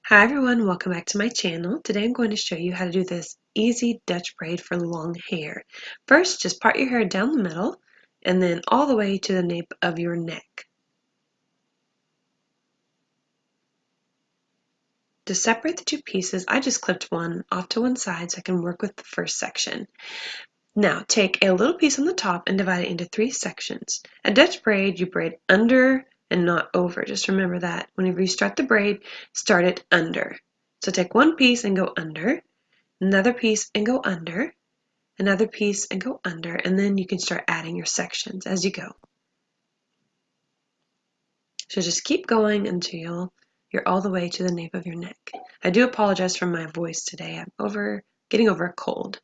Hi everyone, welcome back to my channel. Today I'm going to show you how to do this easy Dutch braid for long hair. First, just part your hair down the middle and then all the way to the nape of your neck. To separate the two pieces, I just clipped one off to one side so I can work with the first section. Now take a little piece on the top and divide it into three sections. A Dutch braid, you braid under and not over. Just remember that. Whenever you start the braid, start it under. So take one piece and go under, another piece and go under, another piece and go under, and then you can start adding your sections as you go. So just keep going until you're all the way to the nape of your neck. I do apologize for my voice today. I'm getting over a cold.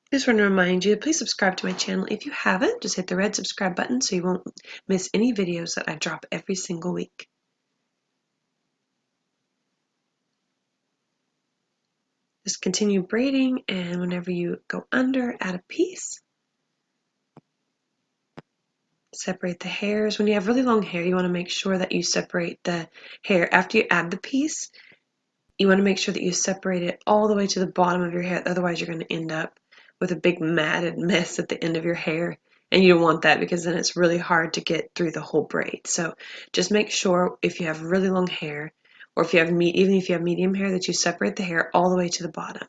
I just want to remind you to please subscribe to my channel. If you haven't, just hit the red subscribe button so you won't miss any videos that I drop every single week. Just continue braiding, and whenever you go under, add a piece. Separate the hairs. When you have really long hair, you want to make sure that you separate the hair after you add the piece. You want to make sure that you separate it all the way to the bottom of your hair, otherwise you're going to end up with a big matted mess at the end of your hair, and you don't want that because then it's really hard to get through the whole braid. So just make sure if you have really long hair, or if you have even if you have medium hair, that you separate the hair all the way to the bottom.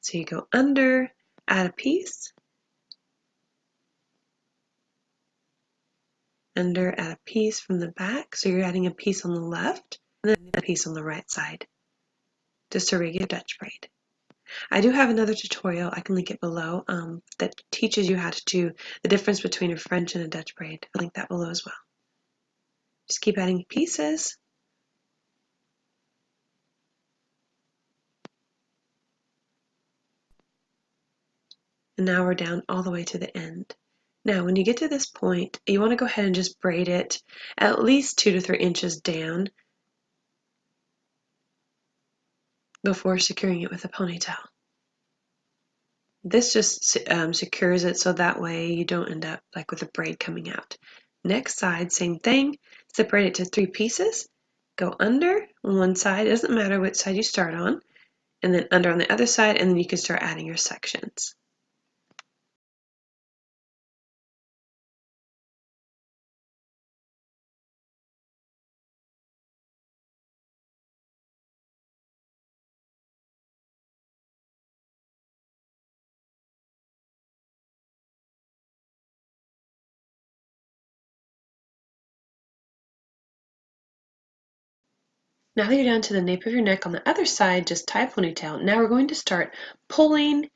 So you go under, add a piece, under, add a piece from the back, so you're adding a piece on the left and then a piece on the right side, just a regular Dutch braid. I do have another tutorial, I can link it below, that teaches you how to do the difference between a French and a Dutch braid. I'll link that below as well. Just keep adding pieces. And now we're down all the way to the end. Now when you get to this point, you want to go ahead and just braid it at least 2 to 3 inches down before securing it with a ponytail. This just secures it so that way you don't end up like with a braid coming out. Next side, same thing, separate it to 3 pieces, go under on one side, it doesn't matter which side you start on, and then under on the other side, and then you can start adding your sections. Now that you're down to the nape of your neck on the other side, just tie a ponytail. Now we're going to start pulling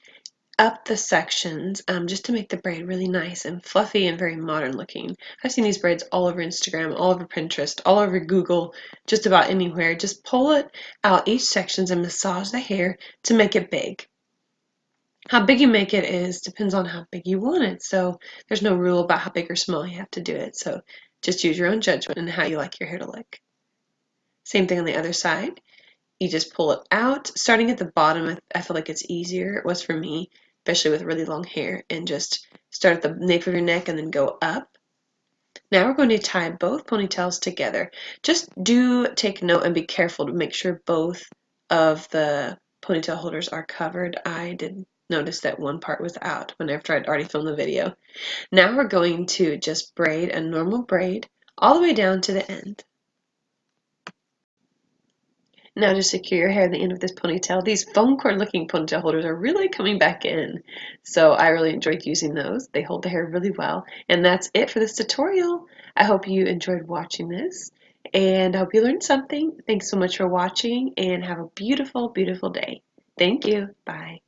up the sections just to make the braid really nice and fluffy and very modern looking. I've seen these braids all over Instagram, all over Pinterest, all over Google, just about anywhere. Just pull it out each sections and massage the hair to make it big. How big you make it depends on how big you want it. So there's no rule about how big or small you have to do it. So just use your own judgment and how you like your hair to look. Same thing on the other side. You just pull it out. Starting at the bottom, I feel like it's easier. It was for me, especially with really long hair. And just start at the nape of your neck and then go up. Now we're going to tie both ponytails together. Just do take note and be careful to make sure both of the ponytail holders are covered. I did notice that one part was out whenever I'd already filmed the video. Now we're going to just braid a normal braid all the way down to the end. Now to secure your hair at the end of this ponytail, these foam cord looking ponytail holders are really coming back in. So I really enjoyed using those. They hold the hair really well. And that's it for this tutorial. I hope you enjoyed watching this and I hope you learned something. Thanks so much for watching and have a beautiful, beautiful day. Thank you. Bye.